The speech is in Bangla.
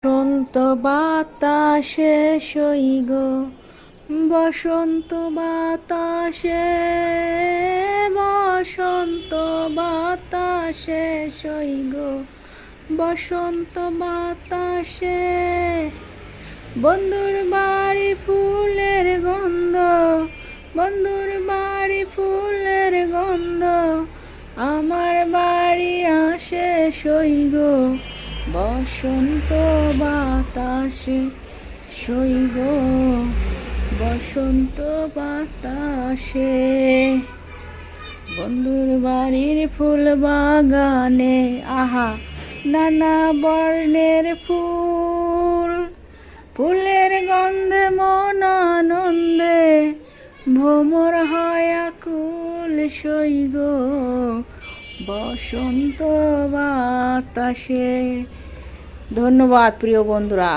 বসন্ত বাতাসে সইগ, বসন্ত বাতাসে, বসন্ত বাতাসে সইগ, বসন্ত বাতাসে। বন্ধুর বাড়ি ফুলের গন্ধ, বন্ধুর বাড়ি ফুলের গন্ধ, আমার বাড়ি আসে সইগ, বসন্ত বাতাসে সইগ, বসন্ত বাতাসে। বন্ধুর বাড়ির ফুল বাগানে আহা নানা বর্ণের ফুল, ফুলের গন্ধে মন আনন্দে ভ্রমর হয় আকুল সইগ, বসন্ত বাতাসে। ধন্যবাদ প্রিয় বন্ধুরা।